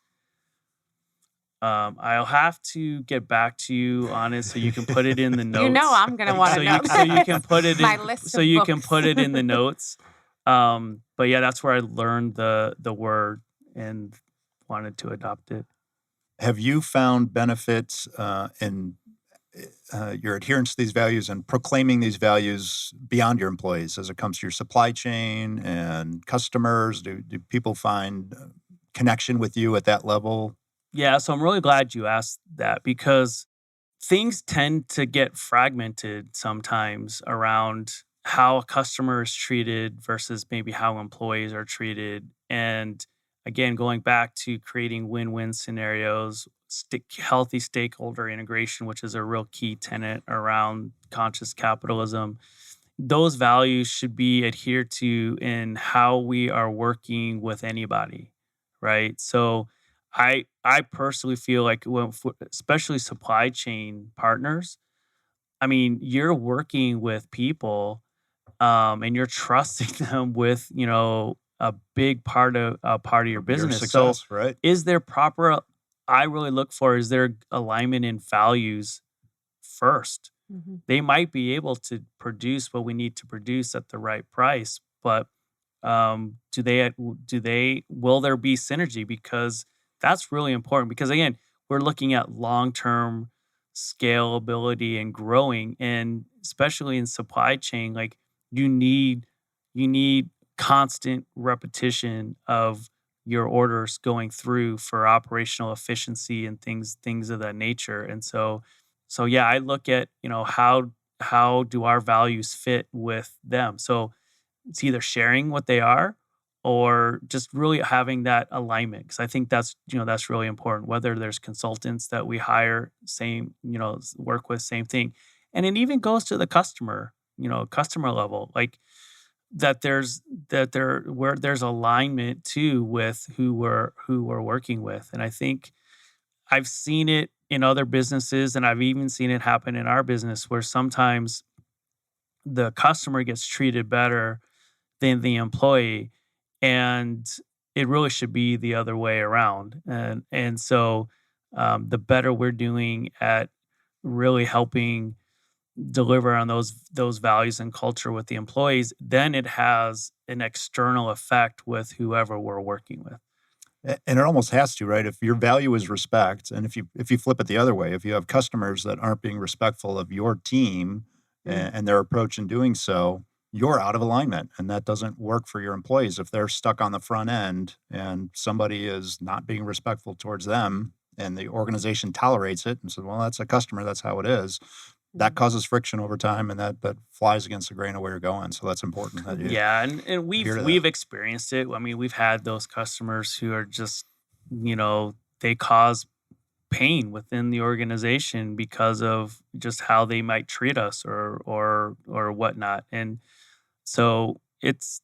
S4: I'll have to get back to you on it so you can put it in the notes.
S2: You know I'm gonna want
S4: so
S2: to know.
S4: you can put it
S2: My
S4: in
S2: list
S4: so
S2: of
S4: you can
S2: books.
S4: put it in the notes. But yeah, that's where I learned the word and wanted to adopt it.
S3: Have you found benefits in your adherence to these values and proclaiming these values beyond your employees as it comes to your supply chain and customers? Do people find connection with you at that level?
S4: Yeah, so I'm really glad you asked that because things tend to get fragmented sometimes around how a customer is treated versus maybe how employees are treated. And again, going back to creating win-win scenarios, healthy stakeholder integration, which is a real key tenet around conscious capitalism. Those values should be adhered to in how we are working with anybody, right? So I personally feel like especially supply chain partners, I mean, you're working with people, and you're trusting them with, a big part of your
S3: Your
S4: business. So
S3: success, right?
S4: is there proper I really look for is there alignment in values first.
S2: Mhm.
S4: They might be able to produce what we need to produce at the right price, but will there be synergy? Because that's really important. Because again, we're looking at long term scalability and growing, and especially in supply chain, like you need you need constant repetition of your orders going through for operational efficiency and things of that nature. And so yeah, I look at, how do our values fit with them? So it's either sharing what they are or just really having that alignment. Cause I think that's really important. Whether there's consultants that we hire, same, work with, same thing. And it even goes to the customer level, like where there's alignment too with who we're working with. And I think I've seen it in other businesses, and I've even seen it happen in our business where sometimes the customer gets treated better than the employee, and it really should be the other way around. And so the better we're doing at really helping deliver on those values and culture with the employees, then it has an external effect with whoever we're working with.
S3: And it almost has to, right? If your value is respect, and if you flip it the other way, if you have customers that aren't being respectful of your team and their approach in doing so, you're out of alignment, and that doesn't work for your employees. If they're stuck on the front end and somebody is not being respectful towards them, and the organization tolerates it and says, "Well, that's a customer, that's how it is," that causes friction over time, and that flies against the grain of where you're going. So that's important that you
S4: Yeah, and
S3: adhere to that.
S4: we've experienced it. I mean, we've had those customers who are just, they cause pain within the organization because of just how they might treat us or whatnot. And so it's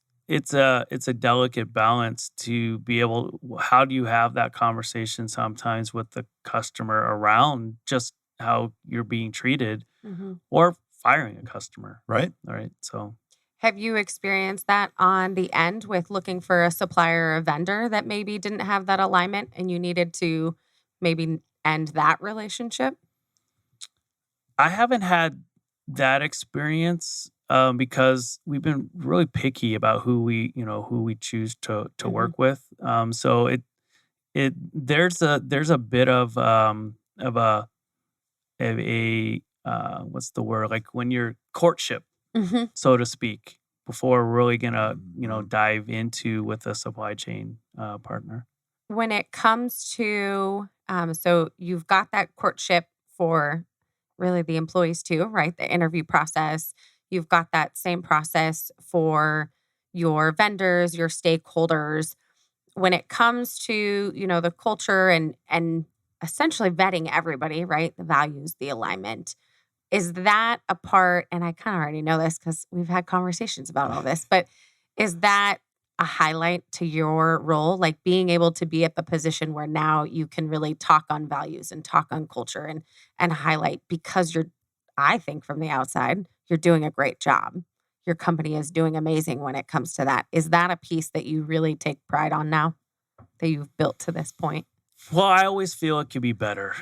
S4: a delicate balance to be able. How do you have that conversation sometimes with the customer around just how you're being treated,
S2: Mhm.
S4: or firing a customer,
S3: Right?
S4: all right? So
S2: Have you experienced that on the end with looking for a supplier or a vendor that maybe didn't have that alignment and you needed to maybe end that relationship?
S4: I haven't had that experience, because we've been really picky about who we choose to
S2: Mhm.
S4: work with. So there's a bit of a what's the word, like when you're courtship,
S2: Mhm.
S4: so to speak, before we're really gonna
S3: Mhm.
S4: dive into with a supply chain partner.
S2: When it comes to, so you've got that courtship for really the employees too, right? The interview process. You've got that same process for your vendors, your stakeholders. When it comes to, the culture and essentially vetting everybody, right? The values, the alignment. Is that a part, and I kind of already know this because we've had conversations about all this, but is that a highlight to your role? Like being able to be at the position where now you can really talk on values and talk on culture and highlight because I think from the outside, you're doing a great job. Your company is doing amazing when it comes to that. Is that a piece that you really take pride on now that you've built to this point?
S4: Well, I always feel it could be better,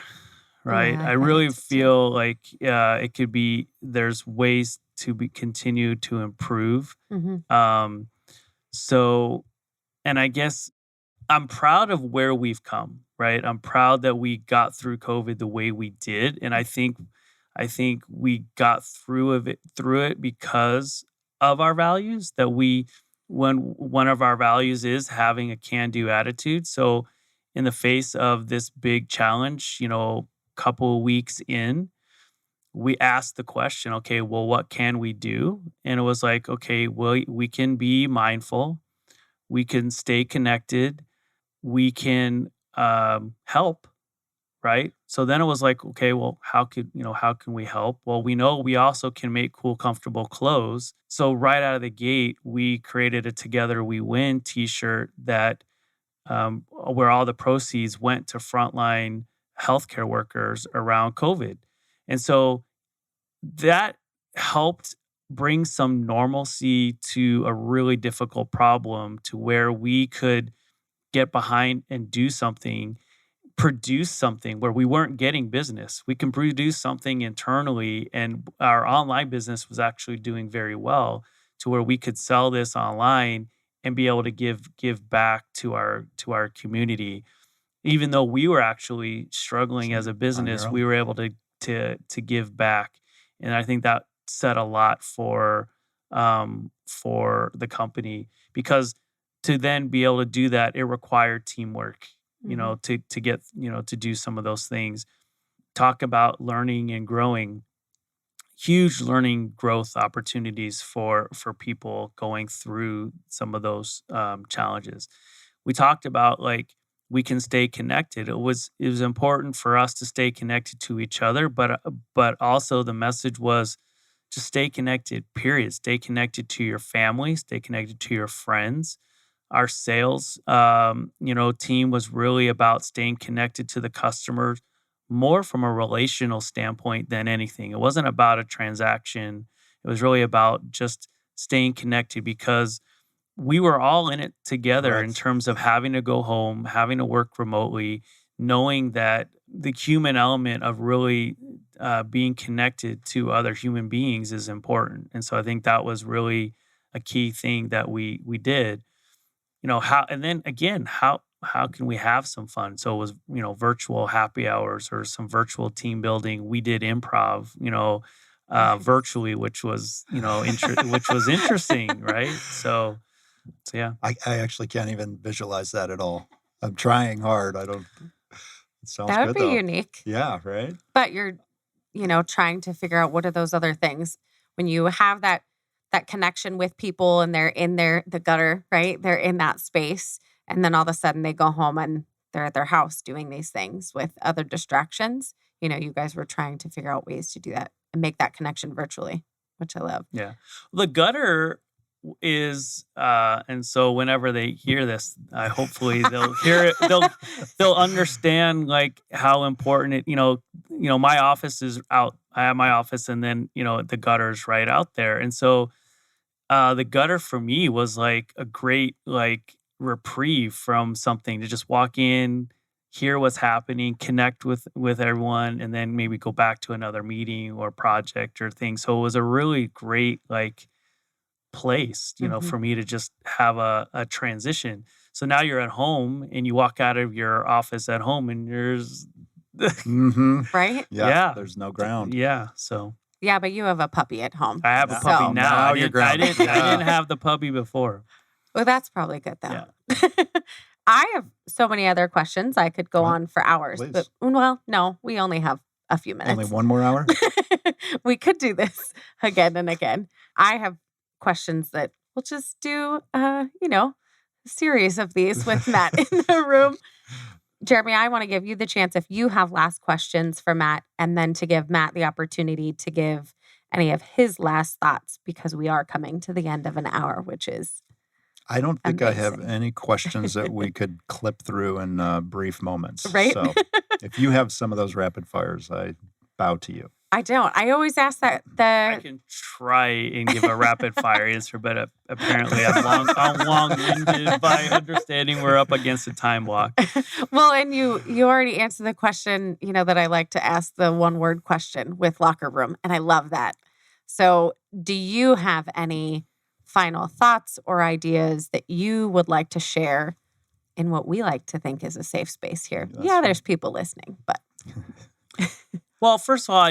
S4: right?
S2: Yeah,
S4: I
S2: I feel
S4: really
S2: it too.
S4: feel like it could be. There's ways to be continue to improve.
S2: Hmm.
S4: Um, so, and I guess I'm proud of where we've come, right? I'm proud that we got through COVID the way we did, and I think we got through it because of our values. That when one of our values is having a can-do attitude. So, in the face of this big challenge, couple of weeks in, we asked the question, okay, well, what can we do? And it was like, okay, well, we can be mindful, we can stay connected, we can help, right? So then it was like, okay, well, how can we help? Well, we know we also can make cool, comfortable clothes. So right out of the gate, we created a Together We Win T-shirt that where all the proceeds went to frontline healthcare workers around COVID, and so that helped bring some normalcy to a really difficult problem, to where we could get behind and do something, produce something where we weren't getting business. We can produce something internally, and our online business was actually doing very well, to where we could sell this online and be able to give back to our community. Even though we were actually struggling as a
S3: On your
S4: business, we
S3: own.
S4: were able to give back, and I think that said a lot for the company, because to then be able to do that, it required teamwork,
S2: Hmm.
S4: to get, to do some of those things. Talk about learning and growing. Huge learning growth opportunities for people going through some of those challenges. We talked about, like, we can stay connected. It was important for us to stay connected to each other, but also the message was just stay connected. Period. Stay connected to your family. Stay connected to your friends. Our sales, team was really about staying connected to the customers more from a relational standpoint than anything. It wasn't about a transaction. It was really about just staying connected, because we were all in it together in
S3: Correct.
S4: terms of having to go home, having to work remotely, knowing that the human element of really being connected to other human beings is important. And so I think that was really a key thing that we did. How, and then again, how can we have some fun? So it was, virtual happy hours or some virtual team building. We did improv,
S2: Nice.
S4: virtually, which was, which was interesting, right? So yeah.
S3: I actually can't even visualize that at all. I'm trying hard. I don't. It sounds
S2: That would
S3: good
S2: be
S3: though.
S2: unique.
S3: Yeah. Right.
S2: But you're trying to figure out what are those other things when you have that connection with people and they're in the gutter, right? They're in that space. And then all of a sudden they go home and they're at their house doing these things with other distractions. You guys were trying to figure out ways to do that and make that connection virtually, which I love.
S4: Yeah. The gutter is, and so whenever they hear this, hopefully they'll hear it. They'll understand like how important it. My office is out. I have my office, and then the gutter's right out there, and so the gutter for me was like a great like reprieve from something to just walk in, hear what's happening, connect with everyone, and then maybe go back to another meeting or project or thing. So it was a really great like place, for me to just have a transition. So now you're at home and you walk out of your office at home and there's
S2: right?
S3: Yeah. There's no ground.
S4: Yeah. So
S2: yeah, but you have a puppy at home.
S4: I have a puppy
S2: So-
S4: now.
S3: Now
S4: I
S3: you're
S4: didn't, I
S3: grounded.
S4: didn't, I
S3: Yeah.
S4: didn't have the puppy before.
S2: Well, that's probably good though.
S4: Yeah.
S2: I have so many other questions. I could go
S3: Well,
S2: on for hours,
S3: please.
S2: but well, no, we only have a few minutes.
S3: Only one more hour?
S2: We could do this again and again. I have questions that we'll just do, a series of these with Matt in the room. Jeremy, I want to give you the chance if you have last questions for Matt, and then to give Matt the opportunity to give any of his last thoughts, because we are coming to the end of an hour, which is
S3: I don't think I have
S2: amazing.
S3: any questions that we could clip through in brief moments.
S2: Right?
S3: So if you have some of those rapid fires, I bow to you.
S2: I don't. I always ask that
S4: I can try and give a rapid fire answer, but apparently I'm long-winded by understanding we're up against a time block.
S2: Well, and you already answered the question, that I like to ask, the one word question with locker room. And I love that. So do you have any final thoughts or ideas that you would like to share in what we like to think is a safe space here?
S3: That's
S2: Yeah,
S3: right.
S2: there's people listening, but
S4: Well, first of all,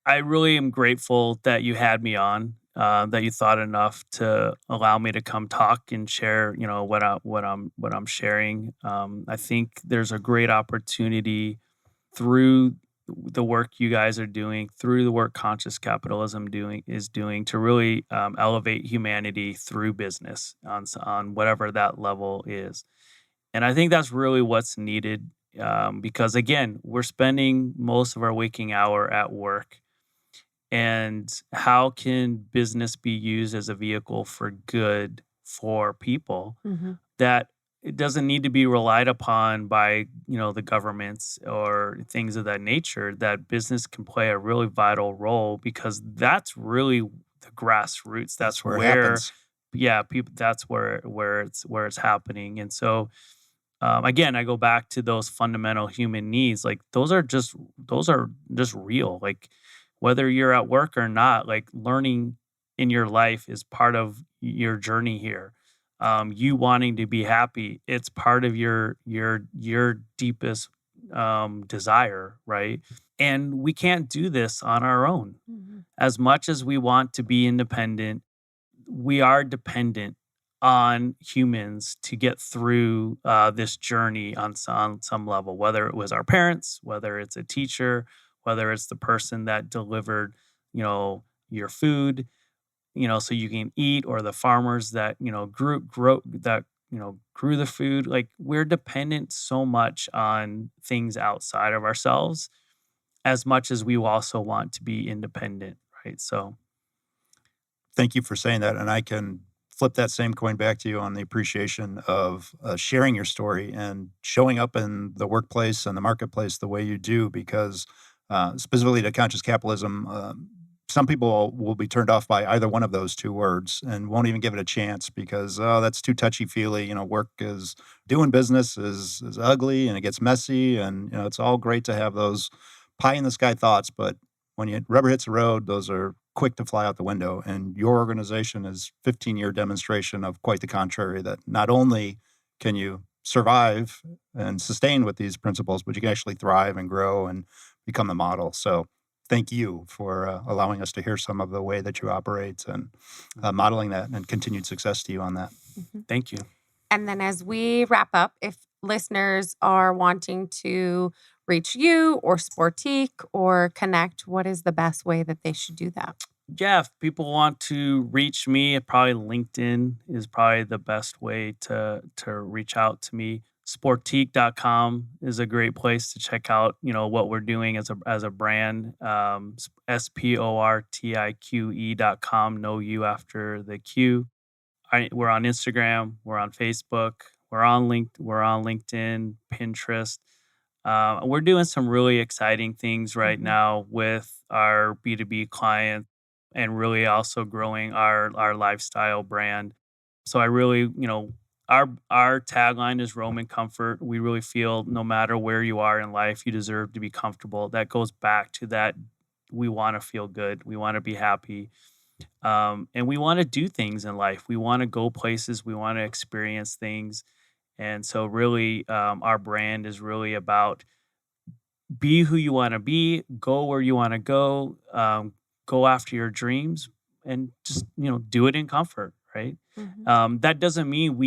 S4: I really am grateful that you had me on, that you thought enough to allow me to come talk and share, what I'm sharing. I think there's a great opportunity through the work you guys are doing, through the work Conscious Capitalism is doing to really elevate humanity through business on whatever that level is. And I think that's really what's needed, because again, we're spending most of our waking hour at work. And how can business be used as a vehicle for good for people that it doesn't need to be relied upon by, the governments or things of that nature, that business can play a really vital role, because that's really the grassroots. That's
S3: where it
S4: where
S3: happens.
S4: yeah, people, that's where it's happening. And so again, I go back to those fundamental human needs. Like those are just real. Like whether you're at work or not, like learning in your life is part of your journey here. You wanting to be happy, it's part of your deepest desire, right? And we can't do this on our own. As much as we want to be independent, we are dependent on humans to get through this journey on some level, whether it was our parents, whether it's a teacher, whether it's the person that delivered, your food, so you can eat, or the farmers that, grew the food. Like we're dependent so much on things outside of ourselves, as much as we also want to be independent, right? So
S3: Thank you for saying that. And I can flip that same coin back to you on the appreciation of sharing your story and showing up in the workplace and the marketplace the way you do, because specifically to conscious capitalism, some people will be turned off by either one of those two words and won't even give it a chance because, that's too touchy-feely. Work is doing business is ugly and it gets messy. And, it's all great to have those pie-in-the-sky thoughts, but when rubber hits the road, those are quick to fly out the window. And your organization is 15-year demonstration of quite the contrary, that not only can you survive and sustain with these principles, but you can actually thrive and grow and become the model. So thank you for allowing us to hear some of the way that you operate and modeling that, and continued success to you on that.
S4: thank you.
S2: And then as we wrap up, if listeners are wanting to reach you or Sportiqe or connect, what is the best way that they should do that?
S4: Yeah, if people want to reach me, probably LinkedIn is probably the best way to reach out to me. Sportiqe.com is a great place to check out, what we're doing as a brand. Sportiqe.com, no U after the Q. We're on Instagram, we're on Facebook, we're on LinkedIn, Pinterest. We're doing some really exciting things right now with our B2B clients and really also growing our lifestyle brand. So I really, our tagline is Roam in Comfort. We really feel no matter where you are in life, you deserve to be comfortable. That goes back to that we want to feel good. We want to be happy. And we want to do things in life. We want to go places. We want to experience things. And so really, our brand is really about be who you want to be, go where you want to go after your dreams, and just, do it in comfort, right? That doesn't mean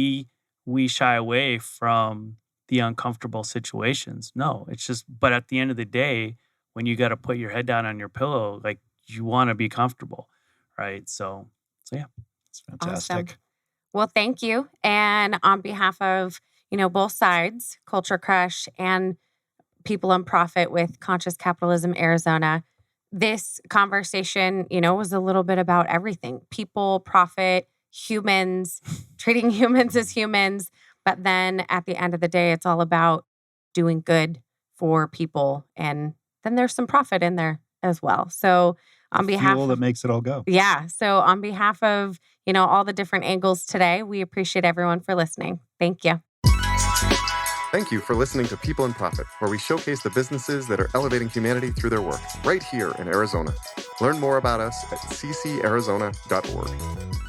S4: we shy away from the uncomfortable situations. No, it's just, but at the end of the day, when you got to put your head down on your pillow, like you want to be comfortable, right? So yeah.
S3: It's fantastic.
S2: Awesome. Well, thank you. And on behalf of, both sides, Culture Crush and People and Profit with Conscious Capitalism Arizona, this conversation, was a little bit about everything. People, profit, humans, treating humans as humans. But then at the end of the day, it's all about doing good for people. And then there's some profit in there as well. So on behalf
S3: Fuel that makes it all go.
S2: Yeah. So on behalf of, all the different angles today, we appreciate everyone for listening. Thank you.
S1: Thank you for listening to People and Profit, where we showcase the businesses that are elevating humanity through their work, right here in Arizona. Learn more about us at ccarizona.org.